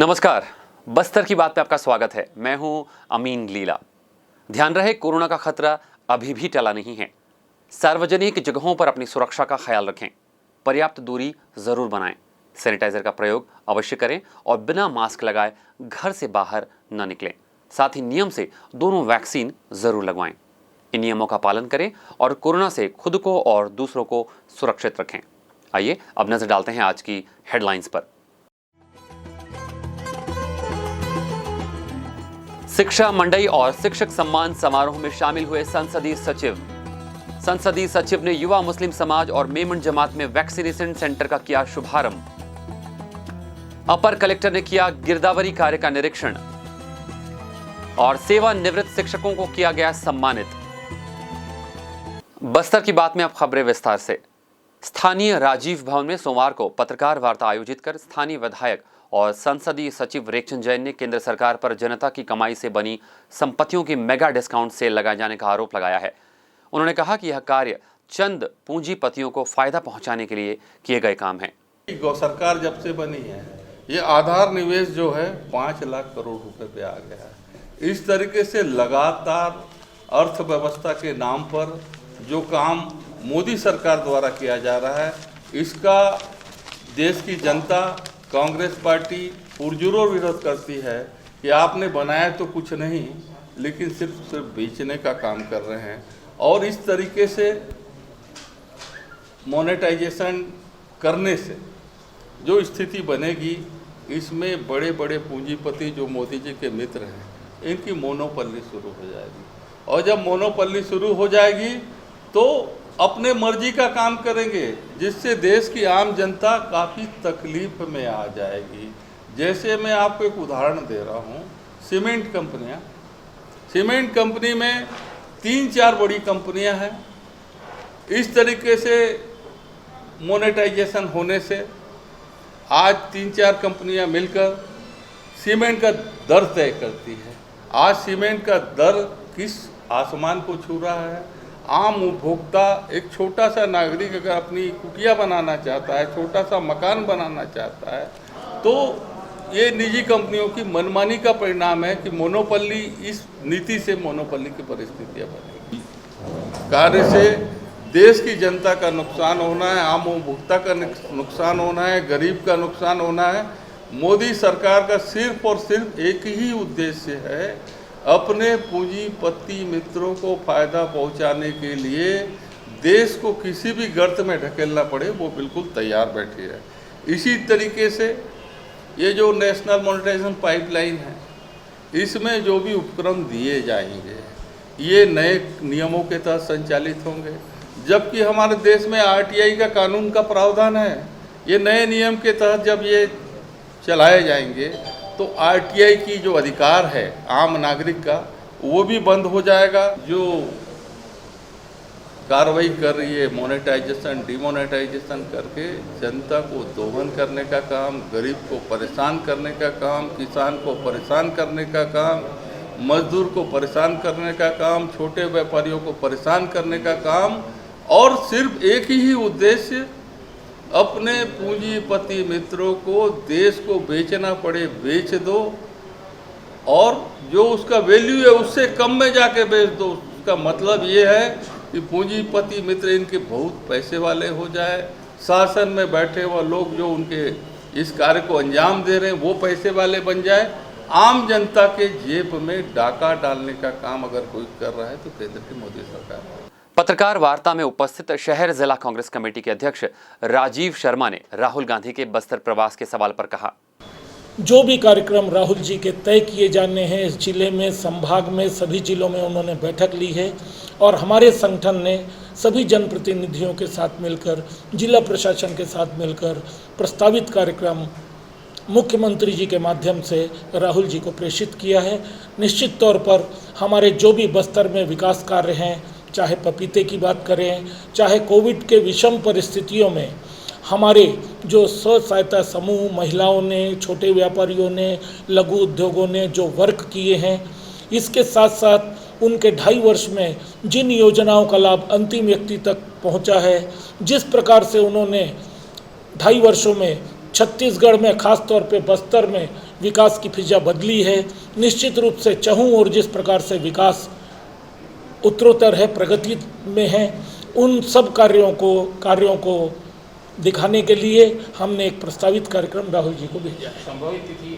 नमस्कार, बस्तर की बात पे आपका स्वागत है। मैं हूं अमीन लीला। ध्यान रहे, कोरोना का खतरा अभी भी टला नहीं है। सार्वजनिक जगहों पर अपनी सुरक्षा का ख्याल रखें, पर्याप्त दूरी जरूर बनाएं, सैनिटाइजर का प्रयोग अवश्य करें और बिना मास्क लगाए घर से बाहर न निकलें। साथ ही नियम से दोनों वैक्सीन जरूर लगवाएं। इन नियमों का पालन करें और कोरोना से खुद को और दूसरों को सुरक्षित रखें। आइए अब नजर डालते हैं आज की हेडलाइंस पर। शिक्षा मंडई और शिक्षक सम्मान समारोह में शामिल हुए संसदीय सचिव। संसदीय सचिव ने युवा मुस्लिम समाज और मेमन जमात में वैक्सीनेशन सेंटर का किया शुभारंभ। अपर कलेक्टर ने किया गिरदावरी कार्य का निरीक्षण और सेवानिवृत्त शिक्षकों को किया गया सम्मानित। बस्तर की बात में अब खबरें विस्तार से। स्थानीय राजीव भवन में सोमवार को पत्रकार वार्ता आयोजित कर स्थानीय विधायक और संसदीय सचिव रेखचंद जैन ने केंद्र सरकार पर जनता की कमाई से बनी संपत्तियों की मेगा डिस्काउंट सेल लगाए जाने का आरोप लगाया है। उन्होंने कहा कि यह कार्य चंद पूंजीपतियों को फायदा पहुंचाने के लिए किए गए काम है। गौ सरकार जब से बनी है, ये आधार निवेश जो है 5 लाख करोड़ रुपए पे आ गया है। इस तरीके से लगातार अर्थव्यवस्था के नाम पर जो काम मोदी सरकार द्वारा किया जा रहा है, इसका देश की जनता, कांग्रेस पार्टी पुरजोर विरोध करती है कि आपने बनाया तो कुछ नहीं, लेकिन सिर्फ बेचने का काम कर रहे हैं। और इस तरीके से मोनेटाइजेशन करने से जो स्थिति बनेगी, इसमें बड़े बड़े पूंजीपति जो मोदी जी के मित्र हैं, इनकी मोनोपल्ली शुरू हो जाएगी। और जब मोनोपल्ली शुरू हो जाएगी तो अपने मर्जी का काम करेंगे, जिससे देश की आम जनता काफ़ी तकलीफ में आ जाएगी। जैसे मैं आपको एक उदाहरण दे रहा हूँ, सीमेंट कंपनियाँ, सीमेंट कंपनी में 3-4 बड़ी कंपनियाँ हैं। इस तरीके से मोनेटाइजेशन होने से आज 3-4 कंपनियाँ मिलकर सीमेंट का दर तय करती है। आज सीमेंट का दर किस आसमान को छू रहा है। आम उपभोक्ता, एक छोटा सा नागरिक अगर अपनी कुटिया बनाना चाहता है, छोटा सा मकान बनाना चाहता है, तो ये निजी कंपनियों की मनमानी का परिणाम है कि मोनोपल्ली, इस नीति से मोनोपल्ली की परिस्थितियाँ बनेगी। कार्य से देश की जनता का नुकसान होना है, आम उपभोक्ता का नुकसान होना है, गरीब का नुकसान होना है। मोदी सरकार का सिर्फ और सिर्फ एक ही उद्देश्य है, अपने पूंजीपति मित्रों को फायदा पहुंचाने के लिए देश को किसी भी गर्त में ढकेलना पड़े, वो बिल्कुल तैयार बैठी है। इसी तरीके से ये जो नेशनल मॉनेटाइजेशन पाइपलाइन है, इसमें जो भी उपक्रम दिए जाएंगे, ये नए नियमों के तहत संचालित होंगे। जबकि हमारे देश में आरटीआई का कानून का प्रावधान है, ये नए नियम के तहत जब ये चलाए जाएंगे तो आरटीआई की जो अधिकार है आम नागरिक का, वो भी बंद हो जाएगा। जो कार्रवाई कर रही है मोनेटाइजेशन, डिमोनेटाइजेशन करके जनता को दोहन करने का काम, गरीब को परेशान करने का काम, किसान को परेशान करने का काम, मजदूर को परेशान करने का काम, छोटे व्यापारियों को परेशान करने का काम, और सिर्फ एक ही उद्देश्य, अपने पूंजीपति मित्रों को देश को बेचना पड़े बेच दो, और जो उसका वैल्यू है उससे कम में जाके बेच दो। उसका मतलब ये है कि पूंजीपति मित्र इनके बहुत पैसे वाले हो जाए, शासन में बैठे हुए लोग जो उनके इस कार्य को अंजाम दे रहे हैं वो पैसे वाले बन जाए। आम जनता के जेब में डाका डालने का काम अगर कोई कर रहा है तो केंद्र की मोदी सरकार है। पत्रकार वार्ता में उपस्थित शहर जिला कांग्रेस कमेटी के अध्यक्ष राजीव शर्मा ने राहुल गांधी के बस्तर प्रवास के सवाल पर कहा, जो भी कार्यक्रम राहुल जी के तय किए जाने हैं इस जिले में, संभाग में, सभी जिलों में उन्होंने बैठक ली है और हमारे संगठन ने सभी जनप्रतिनिधियों के साथ मिलकर, जिला प्रशासन के साथ मिलकर प्रस्तावित कार्यक्रम मुख्यमंत्री जी के माध्यम से राहुल जी को प्रेषित किया है। निश्चित तौर पर हमारे जो भी बस्तर में विकास कार्य हैं, चाहे पपीते की बात करें, चाहे कोविड के विषम परिस्थितियों में हमारे जो स्व सहायता समूह, महिलाओं ने, छोटे व्यापारियों ने, लघु उद्योगों ने जो वर्क किए हैं, इसके साथ साथ उनके 2.5 वर्ष में जिन योजनाओं का लाभ अंतिम व्यक्ति तक पहुंचा है, जिस प्रकार से उन्होंने 2.5 वर्षों में छत्तीसगढ़ में, खास तौर पे बस्तर में विकास की फिजा बदली है। निश्चित रूप से चहुं और जिस प्रकार से विकास उत्तरोत्तर है, प्रगति में है, उन सब कार्यों को दिखाने के लिए हमने एक प्रस्तावित कार्यक्रम राहुल जी को भेजा है। संभावित तिथि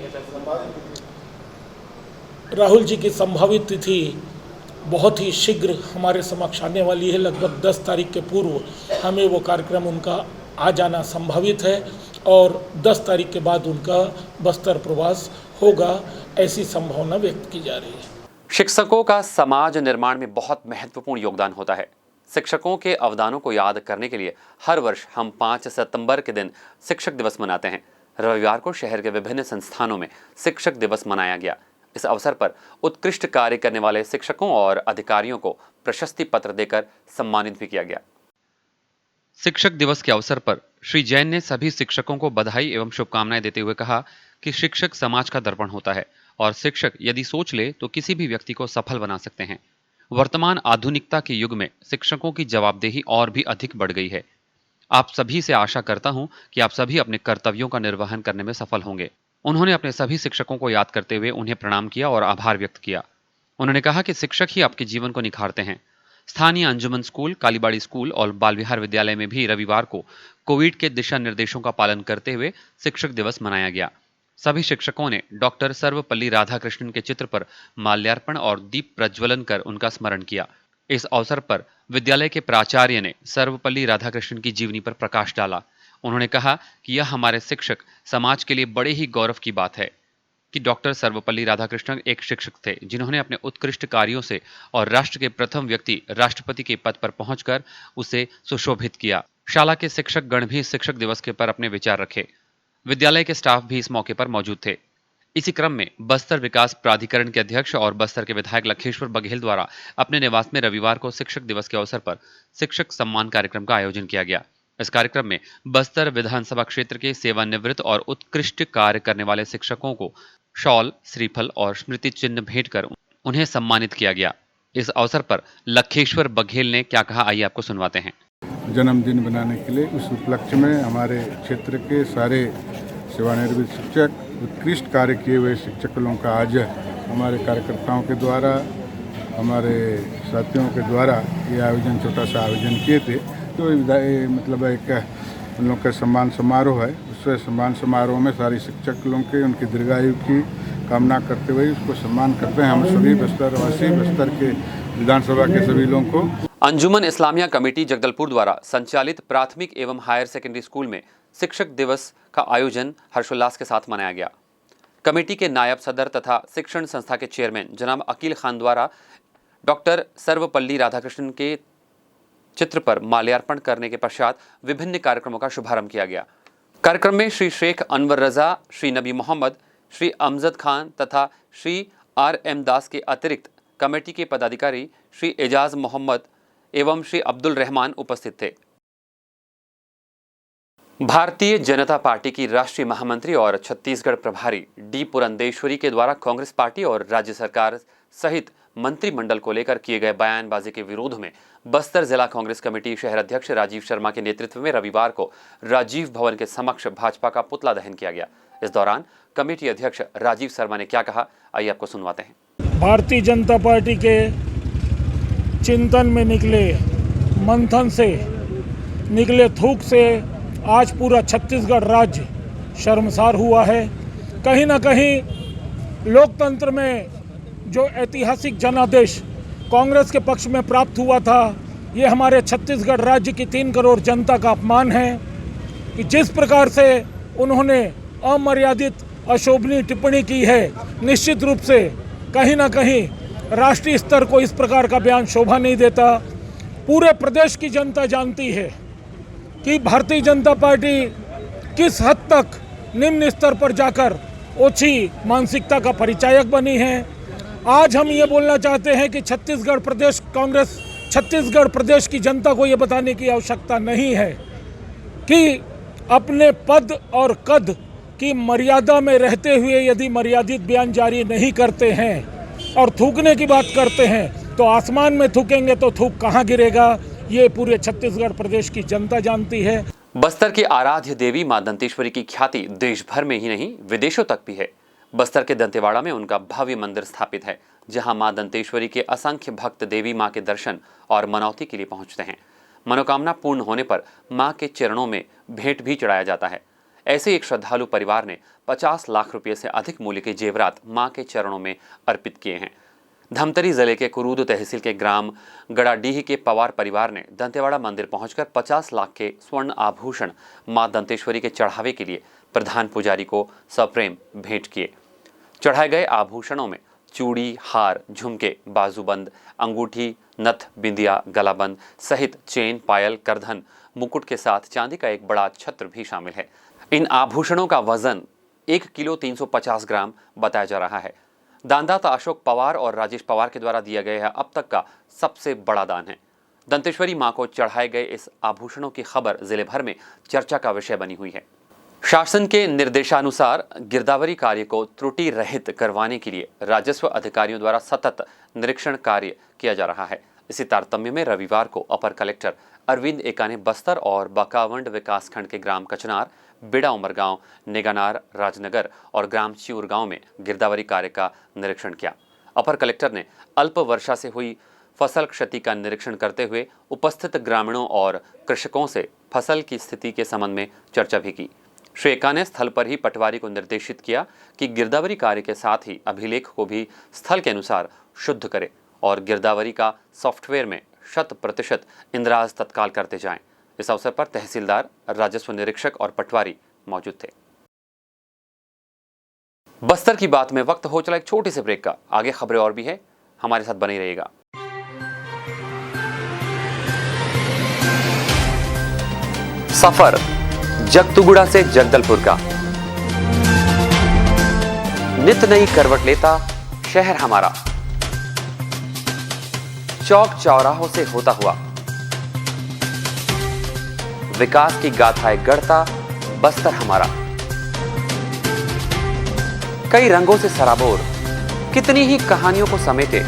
राहुल जी की संभावित तिथि बहुत ही शीघ्र हमारे समक्ष आने वाली है। लगभग 10 तारीख के पूर्व हमें वो कार्यक्रम उनका आ जाना संभावित है और 10 तारीख के बाद उनका बस्तर प्रवास होगा, ऐसी संभावना व्यक्त की जा रही है। शिक्षकों का समाज निर्माण में बहुत महत्वपूर्ण योगदान होता है। शिक्षकों के अवदानों को याद करने के लिए हर वर्ष हम 5 सितंबर के दिन शिक्षक दिवस मनाते हैं। रविवार को शहर के विभिन्न संस्थानों में शिक्षक दिवस मनाया गया। इस अवसर पर उत्कृष्ट कार्य करने वाले शिक्षकों और अधिकारियों को प्रशस्ति पत्र देकर सम्मानित भी किया गया। शिक्षक दिवस के अवसर पर श्री जैन ने सभी शिक्षकों को बधाई एवं शुभकामनाएं देते हुए कहा कि शिक्षक समाज का दर्पण होता है और शिक्षक यदि सोच ले तो किसी भी व्यक्ति को सफल बना सकते हैं। वर्तमान आधुनिकता के युग में शिक्षकों की जवाबदेही और भी अधिक बढ़ गई है। आप सभी से आशा करता हूं कि आप सभी अपने कर्तव्यों का निर्वहन करने में सफल होंगे। उन्होंने अपने सभी शिक्षकों को याद करते हुए उन्हें प्रणाम किया और आभार व्यक्त किया। उन्होंने कहा कि शिक्षक ही आपके जीवन को निखारते हैं। स्थानीय अंजुमन स्कूल, कालीबाड़ी स्कूल और बाल विहार विद्यालय में भी रविवार को कोविड के दिशा निर्देशों का पालन करते हुए शिक्षक दिवस मनाया गया। सभी शिक्षकों ने डॉक्टर सर्वपल्ली राधाकृष्णन के चित्र पर माल्यार्पण और दीप प्रज्वलन कर उनका स्मरण किया। इस अवसर पर विद्यालय के प्राचार्य ने सर्वपल्ली राधाकृष्णन की जीवनी पर प्रकाश डाला। उन्होंने कहा कि यह हमारे शिक्षक समाज के लिए बड़े ही गौरव की बात है कि डॉक्टर सर्वपल्ली राधाकृष्णन एक शिक्षक थे जिन्होंने अपने उत्कृष्ट कार्यों से और राष्ट्र के प्रथम व्यक्ति राष्ट्रपति के पद पर पहुंचकर उसे सुशोभित किया। शाला के शिक्षक गण भी शिक्षक दिवस के पर अपने विचार रखे। विद्यालय के स्टाफ भी इस मौके पर मौजूद थे। इसी क्रम में बस्तर विकास प्राधिकरण के अध्यक्ष और बस्तर के विधायक लखेश्वर बघेल द्वारा अपने निवास में रविवार को शिक्षक दिवस के अवसर पर शिक्षक सम्मान कार्यक्रम का आयोजन किया गया। इस कार्यक्रम में बस्तर विधानसभा क्षेत्र के सेवानिवृत्त और उत्कृष्ट कार्य करने वाले शिक्षकों को शॉल, श्रीफल और स्मृति चिन्ह भेंट कर उन्हें सम्मानित किया गया। इस अवसर पर लखेश्वर बघेल ने क्या कहा, आइए आपको सुनवाते हैं। जन्मदिन बनाने के लिए उस उपलक्ष्य में हमारे क्षेत्र के सारे सेवानिवृत्त शिक्षक, उत्कृष्ट कार्य किए हुए शिक्षक लोगों का आज हमारे कार्यकर्ताओं के द्वारा, हमारे साथियों के द्वारा ये आयोजन, छोटा सा आयोजन किए थे। तो मतलब एक उन लोग का सम्मान समारोह है। उस सम्मान समारोह में सारे शिक्षक लोगों के उनकी दीर्घायु की कामना करते हुए उसको सम्मान करते हैं हम सभी बस्तरवासी, बस्तर के विधानसभा के सभी लोगों को। अंजुमन इस्लामिया कमेटी जगदलपुर द्वारा संचालित प्राथमिक एवं हायर सेकेंडरी स्कूल में शिक्षक दिवस का आयोजन हर्षोल्लास के साथ मनाया गया। कमेटी के नायब सदर तथा शिक्षण संस्था के चेयरमैन जनाब अकील खान द्वारा डॉक्टर सर्वपल्ली राधाकृष्णन के चित्र पर माल्यार्पण करने के पश्चात विभिन्न कार्यक्रमों का शुभारंभ किया गया। कार्यक्रम में श्री शेख अनवर रजा, श्री नबी मोहम्मद, श्री अमजद खान तथा श्री R.M. दास के अतिरिक्त कमेटी के पदाधिकारी श्री एजाज मोहम्मद एवं श्री अब्दुल रहमान उपस्थित थे। भारतीय जनता पार्टी की राष्ट्रीय महामंत्री और छत्तीसगढ़ प्रभारी डी पुरंदेश्वरी के द्वारा कांग्रेस पार्टी और राज्य सरकार सहित मंत्रिमंडल को लेकर किए गए बयानबाजी के विरोध में बस्तर जिला कांग्रेस कमेटी शहर अध्यक्ष राजीव शर्मा के नेतृत्व में रविवार को राजीव भवन के समक्ष भाजपा का पुतला दहन किया गया। इस दौरान कमेटी अध्यक्ष राजीव शर्मा ने क्या कहा, आइए आपको सुनवाते हैं। भारतीय जनता पार्टी के चिंतन में निकले, मंथन से निकले थूक से आज पूरा छत्तीसगढ़ राज्य शर्मसार हुआ है। कहीं ना कहीं लोकतंत्र में जो ऐतिहासिक जनादेश कांग्रेस के पक्ष में प्राप्त हुआ था, ये हमारे छत्तीसगढ़ राज्य की 3 करोड़ जनता का अपमान है कि जिस प्रकार से उन्होंने अमर्यादित अशोभनीय टिप्पणी की है। निश्चित रूप से कहीं ना कहीं राष्ट्रीय स्तर को इस प्रकार का बयान शोभा नहीं देता। पूरे प्रदेश की जनता जानती है कि भारतीय जनता पार्टी किस हद तक निम्न स्तर पर जाकर ओछी मानसिकता का परिचायक बनी है। आज हम ये बोलना चाहते हैं कि छत्तीसगढ़ प्रदेश कांग्रेस, छत्तीसगढ़ प्रदेश की जनता को ये बताने की आवश्यकता नहीं है कि अपने पद और कद की मर्यादा में रहते हुए यदि मर्यादित बयान जारी नहीं करते हैं और थूकने की बात करते हैं तो आसमान में थूकेंगे तो थूक कहाँ गिरेगा, ये पूरे छत्तीसगढ़ प्रदेश की जनता जानती है। बस्तर की आराध्य देवी मां दंतेश्वरी की ख्याति देश भर में ही नहीं विदेशों तक भी है। बस्तर के दंतेवाड़ा में उनका भव्य मंदिर स्थापित है, जहां मां दंतेश्वरी के असंख्य भक्त देवी मां के दर्शन और मनौती के लिए पहुंचते हैं। मनोकामना पूर्ण होने पर मां के चरणों में भेंट भी चढ़ाया जाता है। ऐसे एक श्रद्धालु परिवार ने 50 लाख रुपये से अधिक मूल्य के जेवरात मां के चरणों में अर्पित किए हैं। धमतरी जिले के कुरूद तहसील के ग्राम गड़ाडीह के पवार परिवार ने दंतेवाड़ा मंदिर पहुंचकर 50 लाख के स्वर्ण आभूषण मां दंतेश्वरी के चढ़ावे के लिए प्रधान पुजारी को सप्रेम भेंट किए। चढ़ाए गए आभूषणों में चूड़ी, हार, झुमके, बाजूबंद, अंगूठी, नथ, बिंदिया, गलाबंद सहित चेन, पायल, करधन, मुकुट के साथ चांदी का एक बड़ा छत्र भी शामिल है। इन आभूषणों का वजन 1 किलो 350 ग्राम बताया जा रहा है। दानदाता अशोक पवार और राजेश पवार के द्वारा दिया गया अब तक का सबसे बड़ा दान है। दंतेश्वरी मां को चढ़ाए गए इस आभूषणों की खबर जिले भर में चर्चा का विषय बनी हुई है। शासन के निर्देशानुसार गिरदावरी कार्य को त्रुटि रहित करवाने के लिए राजस्व अधिकारियों द्वारा सतत निरीक्षण कार्य किया जा रहा है। इसी तारतम्य में रविवार को अपर कलेक्टर अरविंद एका ने बस्तर और बकावंड विकासखंड के ग्राम कचनार, बेड़ा उमरगांव, नेगानार, राजनगर और ग्राम चिऊर गांव में गिरदावरी कार्य का निरीक्षण किया। अपर कलेक्टर ने अल्प वर्षा से हुई फसल क्षति का निरीक्षण करते हुए उपस्थित ग्रामीणों और कृषकों से फसल की स्थिति के संबंध में चर्चा भी की। श्री एका ने स्थल पर ही पटवारी को निर्देशित किया कि गिरदावरी कार्य के साथ ही अभिलेख को भी स्थल के अनुसार शुद्ध करे और गिरदावरी का सॉफ्टवेयर में 100% इंद्राज तत्काल करते जाएं। इस अवसर पर तहसीलदार, राजस्व निरीक्षक और पटवारी मौजूद थे। बस्तर की बात में वक्त हो चला एक छोटे से ब्रेक का। आगे खबरें और भी है, हमारे साथ बने रहिएगा। सफर जगतुगुड़ा से जगदलपुर का नित नई करवट लेता शहर हमारा, चौक चौराहों से होता हुआ विकास की गाथाएं गढ़ता बस्तर हमारा। कई रंगों से सराबोर कितनी ही कहानियों को समेटे,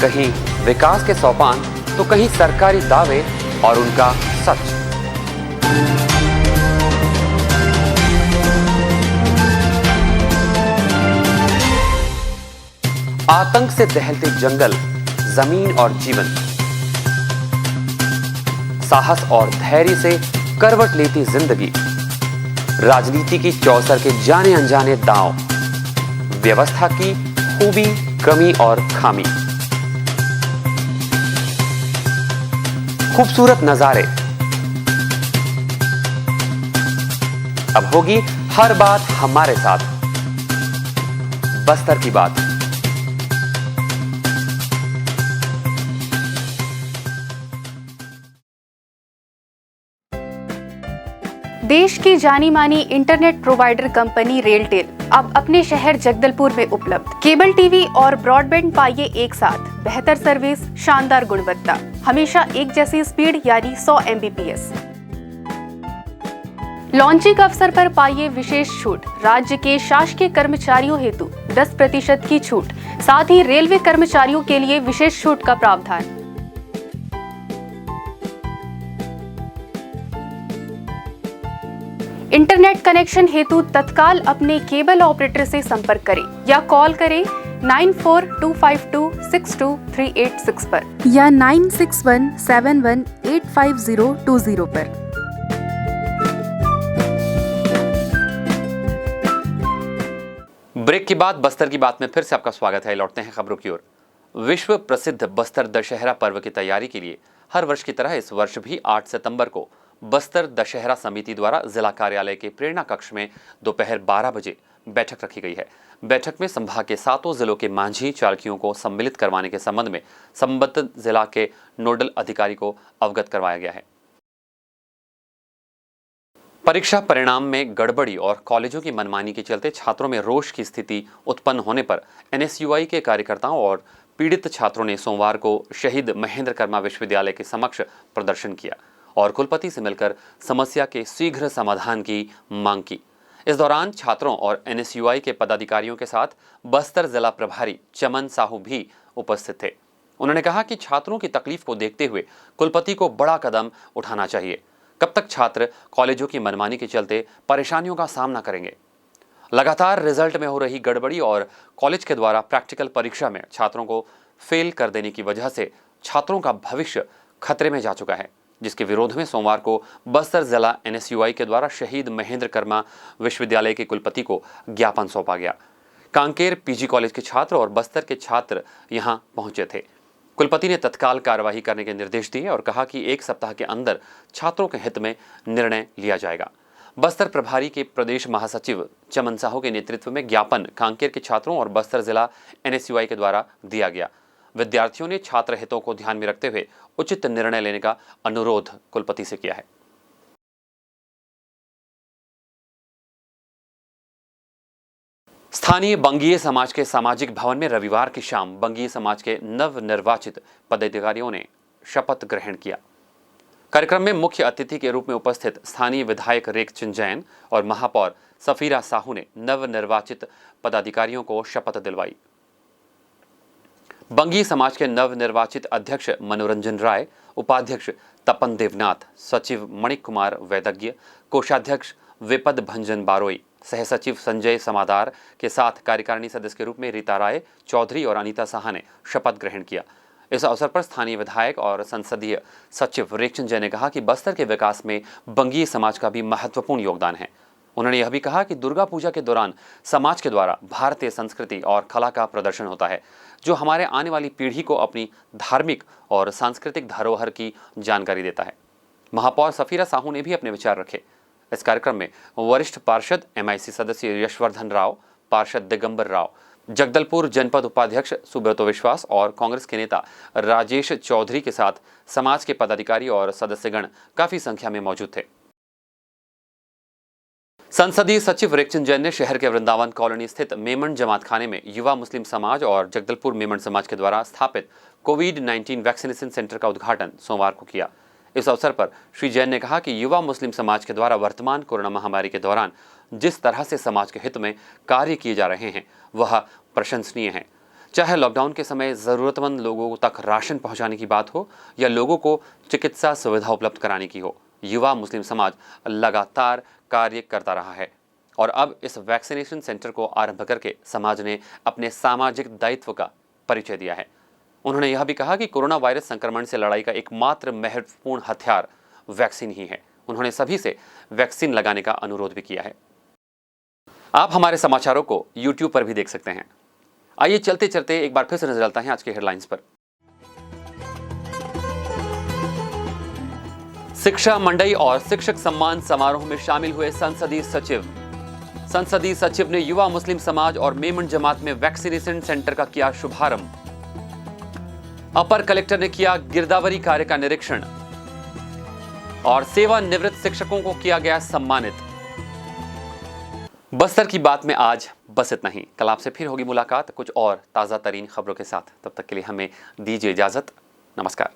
कहीं विकास के सोपान तो कहीं सरकारी दावे और उनका सच। आतंक से दहलते जंगल, जमीन और जीवन, साहस और धैर्य से करवट लेती जिंदगी, राजनीति की चौसर के जाने अनजाने दांव, व्यवस्था की खूबी, कमी और खामी, खूबसूरत नजारे। अब होगी हर बात हमारे साथ, बस्तर की बात। देश की जानी मानी इंटरनेट प्रोवाइडर कंपनी रेलटेल अब अपने शहर जगदलपुर में उपलब्ध। केबल टीवी और ब्रॉडबैंड पाइए एक साथ, बेहतर सर्विस, शानदार गुणवत्ता, हमेशा एक जैसी स्पीड यानी 100 Mbps। लॉन्चिंग अवसर पर पाइए विशेष छूट, राज्य के शासकीय कर्मचारियों हेतु 10% की छूट, साथ ही रेलवे कर्मचारियों के लिए विशेष छूट का प्रावधान। इंटरनेट कनेक्शन हेतु तत्काल अपने केबल ऑपरेटर से संपर्क करें या कॉल करें 9425262386 पर या 9617185020 पर। ब्रेक के बाद बस्तर की बात में फिर से आपका स्वागत है। लौटते हैं खबरों की ओर। विश्व प्रसिद्ध बस्तर दशहरा पर्व की तैयारी के लिए हर वर्ष की तरह इस वर्ष भी 8 सितंबर को बस्तर दशहरा समिति द्वारा जिला कार्यालय के प्रेरणा कक्ष में दोपहर 12 बजे बैठक रखी गई है। बैठक में संभाग के 7 जिलों के मांझी चालकियों को सम्मिलित करवाने के संबंध में संबंधित जिला के नोडल अधिकारी को अवगत करवाया गया है। परीक्षा परिणाम में गड़बड़ी और कॉलेजों की मनमानी के चलते छात्रों में रोष की स्थिति उत्पन्न होने पर NSUI के कार्यकर्ताओं और पीड़ित छात्रों ने सोमवार को शहीद महेंद्र कर्मा विश्वविद्यालय के समक्ष प्रदर्शन किया और कुलपति से मिलकर समस्या के शीघ्र समाधान की मांग की। इस दौरान छात्रों और NSUI के पदाधिकारियों के साथ बस्तर जिला प्रभारी चमन साहू भी उपस्थित थे। उन्होंने कहा कि छात्रों की तकलीफ को देखते हुए कुलपति को बड़ा कदम उठाना चाहिए। कब तक छात्र कॉलेजों की मनमानी के चलते परेशानियों का सामना करेंगे? लगातार रिजल्ट में हो रही गड़बड़ी और कॉलेज के द्वारा प्रैक्टिकल परीक्षा में छात्रों को फेल कर देने की वजह से छात्रों का भविष्य खतरे में जा चुका है, जिसके विरोध में सोमवार को बस्तर जिला NSUI के द्वारा शहीद महेंद्र कर्मा विश्वविद्यालय के कुलपति को ज्ञापन सौंपा गया। कांकेर PG कॉलेज के छात्र और बस्तर के छात्र यहां पहुंचे थे। कुलपति ने तत्काल कार्यवाही करने के निर्देश दिए और कहा कि 1 सप्ताह के अंदर छात्रों के हित में निर्णय लिया जाएगा। बस्तर प्रभारी के प्रदेश महासचिव चमन साहू के नेतृत्व में ज्ञापन कांकेर के छात्रों और बस्तर जिला NSUI के द्वारा दिया गया। विद्यार्थियों ने छात्र हितों को ध्यान में रखते हुए उचित निर्णय लेने का अनुरोध कुलपति से किया है। स्थानीय बंगीय समाज के सामाजिक भवन में रविवार की शाम बंगीय समाज के नवनिर्वाचित पदाधिकारियों ने शपथ ग्रहण किया। कार्यक्रम में मुख्य अतिथि के रूप में उपस्थित स्थानीय विधायक रेखचंद जैन और महापौर सफीरा साहू ने नवनिर्वाचित पदाधिकारियों को शपथ दिलवाई। बंगीय समाज के नवनिर्वाचित अध्यक्ष मनोरंजन राय, उपाध्यक्ष तपन देवनाथ, सचिव मणिक कुमार वैदज्ञ, कोषाध्यक्ष विपद भंजन बारोई, सहसचिव संजय समादार के साथ कार्यकारिणी सदस्य के रूप में रीता राय चौधरी और अनीता साहा ने शपथ ग्रहण किया। इस अवसर पर स्थानीय विधायक और संसदीय सचिव रेखचंद जैन ने कहा कि बस्तर के विकास में बंगीय समाज का भी महत्वपूर्ण योगदान है। उन्होंने यह भी कहा कि दुर्गा पूजा के दौरान समाज के द्वारा भारतीय संस्कृति और कला का प्रदर्शन होता है, जो हमारे आने वाली पीढ़ी को अपनी धार्मिक और सांस्कृतिक धरोहर की जानकारी देता है। महापौर सफीरा साहू ने भी अपने विचार रखे। इस कार्यक्रम में वरिष्ठ पार्षद MIC सदस्य यशवर्धन राव, पार्षद दिगंबर राव, जगदलपुर जनपद उपाध्यक्ष सुब्रतो विश्वास और कांग्रेस के नेता राजेश चौधरी के साथ समाज के पदाधिकारी और सदस्यगण काफी संख्या में मौजूद थे। संसदीय सचिव रेखचंद जैन ने शहर के वृंदावन कॉलोनी स्थित मेमन जमात खाने में युवा मुस्लिम समाज और जगदलपुर मेमन समाज के द्वारा स्थापित कोविड-19 वैक्सीनेशन सेंटर का उद्घाटन सोमवार को किया। इस अवसर पर श्री जैन ने कहा कि युवा मुस्लिम समाज के द्वारा वर्तमान कोरोना महामारी के दौरान जिस तरह से समाज के हित में कार्य किए जा रहे हैं वह प्रशंसनीय है। चाहे लॉकडाउन के समय जरूरतमंद लोगों तक राशन पहुंचाने की बात हो या लोगों को चिकित्सा सुविधा उपलब्ध कराने की हो, युवा मुस्लिम समाज लगातार कार्य करता रहा है और अब इस वैक्सीनेशन सेंटर को आरंभ करके समाज ने अपने सामाजिक दायित्व का परिचय दिया है। उन्होंने यह भी कहा कि कोरोना वायरस संक्रमण से लड़ाई का एकमात्र महत्वपूर्ण हथियार वैक्सीन ही है। उन्होंने सभी से वैक्सीन लगाने का अनुरोध भी किया है। आप हमारे समाचारों को YouTube पर भी देख सकते हैं। आइए चलते चलते एक बार फिर से नजर डालते हैं आज के हेडलाइंस पर। शिक्षा मंडई और शिक्षक सम्मान समारोह में शामिल हुए संसदीय सचिव। संसदीय सचिव ने युवा मुस्लिम समाज और मेमन जमात में वैक्सीनेशन सेंटर का किया शुभारंभ। अपर कलेक्टर ने किया गिरदावरी कार्य का निरीक्षण और सेवानिवृत्त शिक्षकों को किया गया सम्मानित। बस्तर की बात में आज बस इतना ही। कल आपसे फिर होगी मुलाकात कुछ और ताजा तरीन खबरों के साथ। तब तक के लिए हमें दीजिए इजाजत। नमस्कार।